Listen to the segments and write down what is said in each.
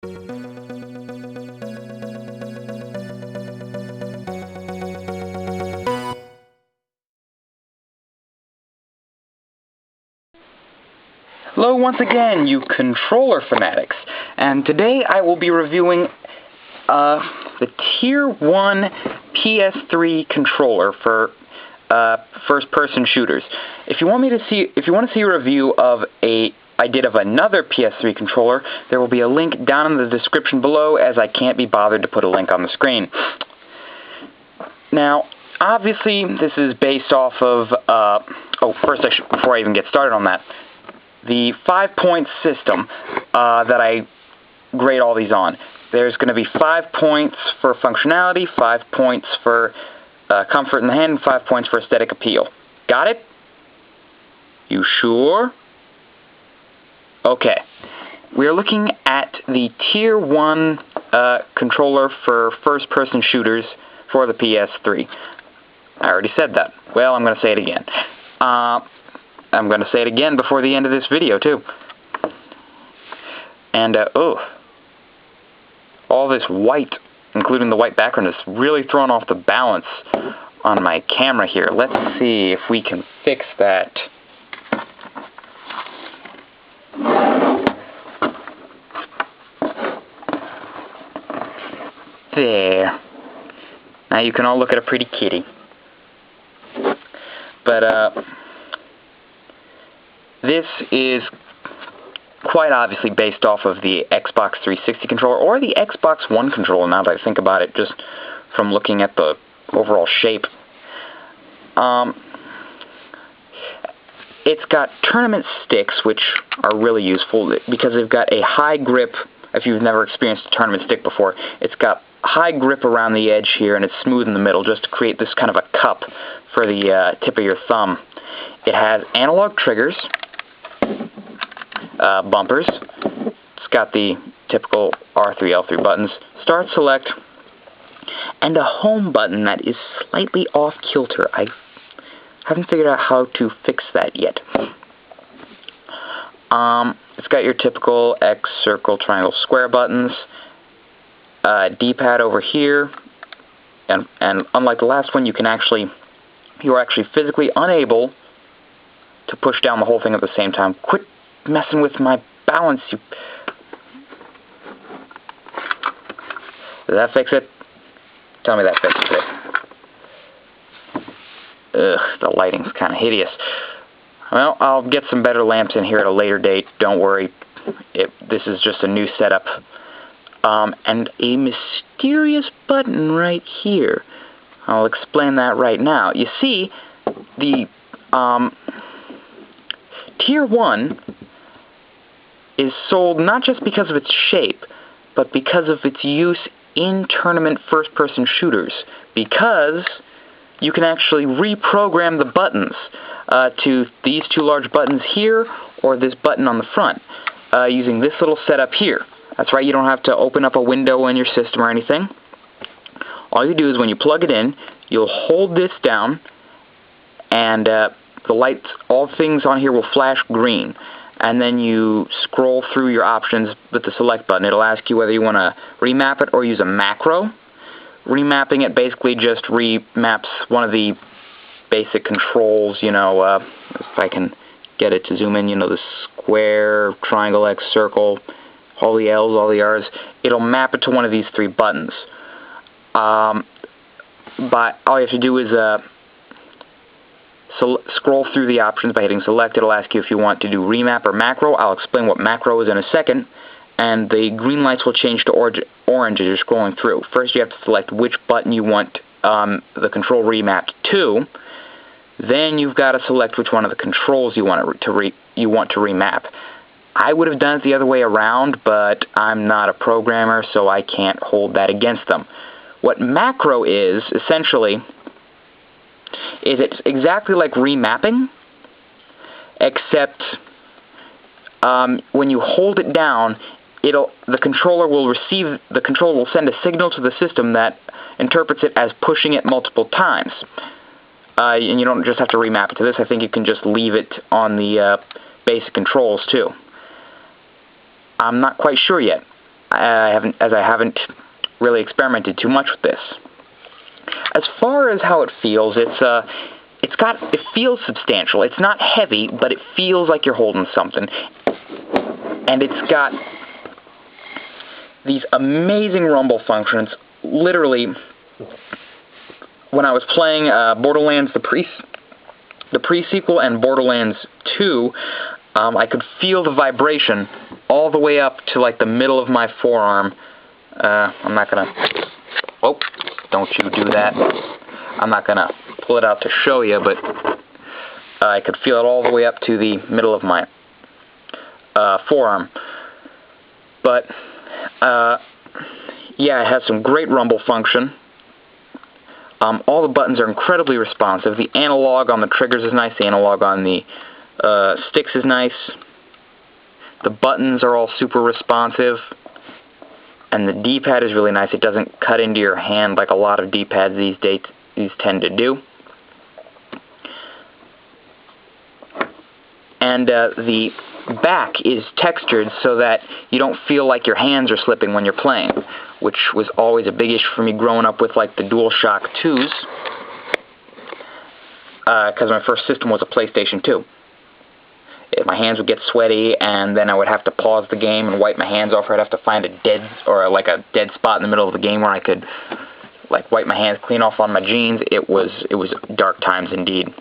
Hello once again, you controller fanatics, and today I will be reviewing the Tier 1 PS3 controller for first-person shooters. If you want to see a review of another PS3 controller, there will be a link down in the description below, as I can't be bothered to put a link on the screen. Now, obviously, this is based off of before I even get started on that, the 5-point system that I grade all these on. There's going to be 5 points for functionality, 5 points for comfort in the hand, and 5 points for aesthetic appeal. Got it? You sure? Okay. We're looking at the Tier 1 controller for first-person shooters for the PS3. I already said that. Well, I'm going to say it again. I'm going to say it again before the end of this video, too. And, all this white, including the white background, is really throwing off the balance on my camera here. Let's see if we can fix that. There. Now you can all look at a pretty kitty. But, this is quite obviously based off of the Xbox 360 controller, or the Xbox One controller, now that I think about it, just from looking at the overall shape. It's got tournament sticks, which are really useful, because they've got a high grip. If you've never experienced a tournament stick before, it's got high grip around the edge here, and it's smooth in the middle, just to create this kind of a cup for the tip of your thumb. It has analog triggers, bumpers. It's got the typical R3, L3 buttons, start, select, and a home button that is slightly off kilter. I haven't figured out how to fix that yet. It's got your typical X, circle, triangle, square buttons, D-pad over here, and unlike the last one, you are actually physically unable to push down the whole thing at the same time. Quit messing with my balance, you... Does that fix it? Tell me that fixes it. Ugh, the lighting's kind of hideous. Well, I'll get some better lamps in here at a later date. Don't worry. This is just a new setup. And a mysterious button right here. I'll explain that right now. You see, the Tier 1 is sold not just because of its shape, but because of its use in tournament first-person shooters, because you can actually reprogram the buttons to these two large buttons here, or this button on the front, using this little setup here. That's right, you don't have to open up a window in your system or anything. All you do is when you plug it in, you'll hold this down, and the lights, all things on here will flash green. And then you scroll through your options with the select button. It'll ask you whether you want to remap it or use a macro. Remapping it basically just remaps one of the basic controls, if I can get it to zoom in, the square, triangle, X, circle, all the L's, all the R's. It'll map it to one of these 3 buttons. But all you have to do is scroll through the options by hitting select. It'll ask you if you want to do remap or macro. I'll explain what macro is in a second. And the green lights will change to orange as you're scrolling through. First, you have to select which button you want the control remapped to. Then you've got to select which one of the controls you want to remap. I would have done it the other way around, but I'm not a programmer, so I can't hold that against them. What macro is, essentially, is it's exactly like remapping, except when you hold it down, the controller will send a signal to the system that interprets it as pushing it multiple times. And you don't just have to remap it to this. I think you can just leave it on the basic controls too. I'm not quite sure yet. as I haven't really experimented too much with this. As far as how it feels, it feels substantial. It's not heavy, but it feels like you're holding something. And it's got these amazing rumble functions. Literally, when I was playing Borderlands the pre-sequel and Borderlands 2, I could feel the vibration all the way up to like the middle of my forearm. I'm not gonna. Oh, don't you do that. I'm not gonna pull it out to show you, but I could feel it all the way up to the middle of my forearm. But yeah, it has some great rumble function. All the buttons are incredibly responsive. The analog on the triggers is nice. The analog on the sticks is nice. The buttons are all super responsive. And the D-pad is really nice. It doesn't cut into your hand like a lot of D-pads these tend to do. And the back is textured so that you don't feel like your hands are slipping when you're playing, which was always a big issue for me growing up with like the DualShock 2s, because my first system was a PlayStation 2. My hands would get sweaty, and then I would have to pause the game and wipe my hands off, or I'd have to find a dead spot in the middle of the game where I could like wipe my hands clean off on my jeans. It was dark times indeed.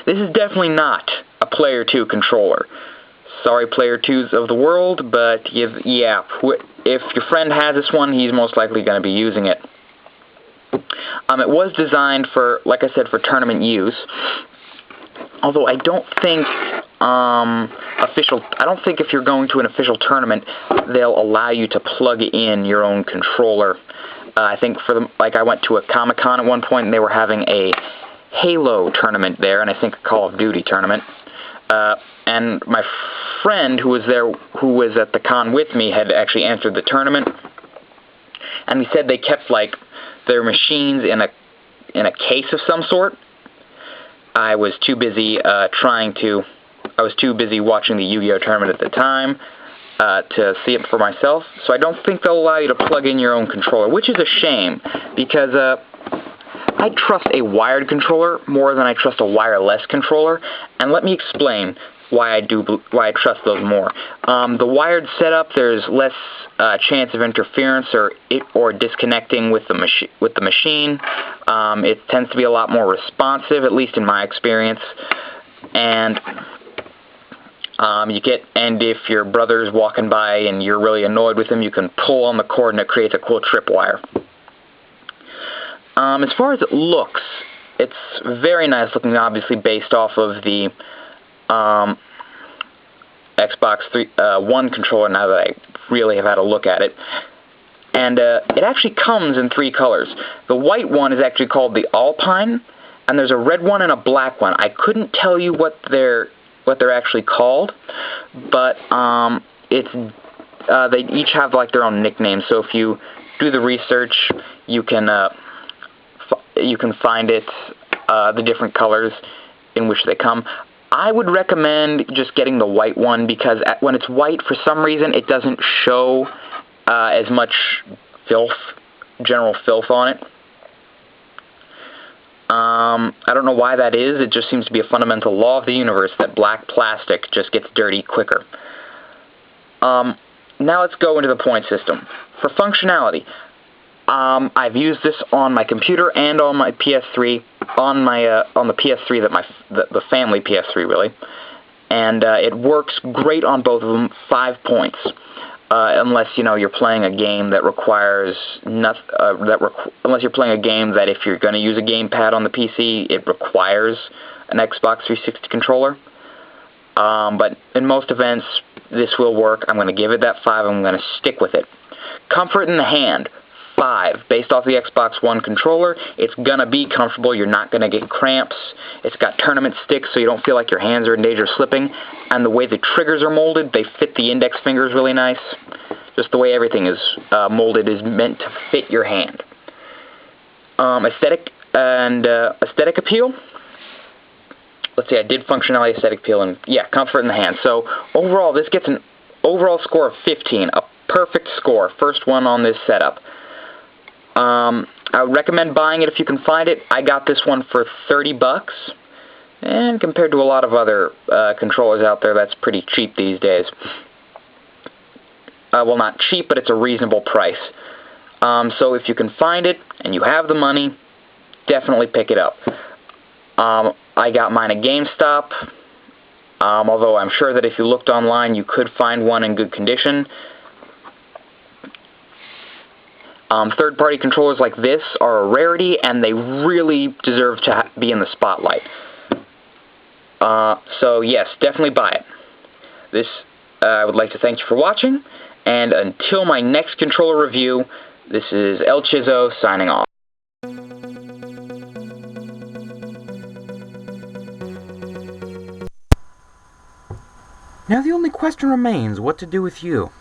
This is definitely not a Player 2 controller. Sorry, Player 2s of the world, but yeah, if your friend has this one, he's most likely going to be using it. It was designed for, like I said, for tournament use. Although I don't think if you're going to an official tournament, they'll allow you to plug in your own controller. I think I went to a Comic-Con at one point, and they were having a Halo tournament there, and I think a Call of Duty tournament. And my friend who was there, who was at the con with me, had actually entered the tournament, and he said they kept like their machines in a case of some sort. I was too busy watching the Yu-Gi-Oh tournament at the time to see it for myself. So I don't think they'll allow you to plug in your own controller, which is a shame, because I trust a wired controller more than I trust a wireless controller, and let me explain why I trust those more. The wired setup, there's less chance of interference or disconnecting with the machine. It tends to be a lot more responsive, at least in my experience. And if your brother's walking by and you're really annoyed with him, you can pull on the cord and it creates a cool tripwire. As far as it looks, it's very nice looking, obviously based off of the Xbox One controller, now that I really have had a look at it. And it actually comes in 3 colors. The white one is actually called the Alpine, and there's a red one and a black one. I couldn't tell you what they're actually called, but they each have like their own nicknames. So if you do the research, you can find the different colors in which they come. I would recommend just getting the white one, because when it's white, for some reason, it doesn't show as much general filth on it. I don't know why that is. It just seems to be a fundamental law of the universe that black plastic just gets dirty quicker. Now let's go into the point system. For functionality, I've used this on my computer and on my PS3, on the PS3 the family PS3 really, and it works great on both of them. 5 points, unless you're playing a game that requires unless you're playing a game that if you're going to use a gamepad on the PC, it requires an Xbox 360 controller. But in most events, this will work. I'm going to give it that 5. I'm going to stick with it. Comfort in the hand. 5. Based off the Xbox One controller, it's gonna be comfortable. You're not gonna get cramps. It's got tournament sticks, so you don't feel like your hands are in danger of slipping. And the way the triggers are molded, they fit the index fingers really nice. Just the way everything is molded is meant to fit your hand. Aesthetic appeal. Let's see, I did functionality, aesthetic appeal, and yeah, comfort in the hand. So overall, this gets an overall score of 15. A perfect score. First one on this setup. I would recommend buying it if you can find it. I got this one for $30, and compared to a lot of other controllers out there, that's pretty cheap these days. Well, not cheap, but it's a reasonable price. So if you can find it and you have the money, definitely pick it up. I got mine at GameStop, although I'm sure that if you looked online, you could find one in good condition. Third-party controllers like this are a rarity, and they really deserve to be in the spotlight. So yes, definitely buy it. I would like to thank you for watching, and until my next controller review, this is ElChizzo signing off. Now the only question remains what to do with you.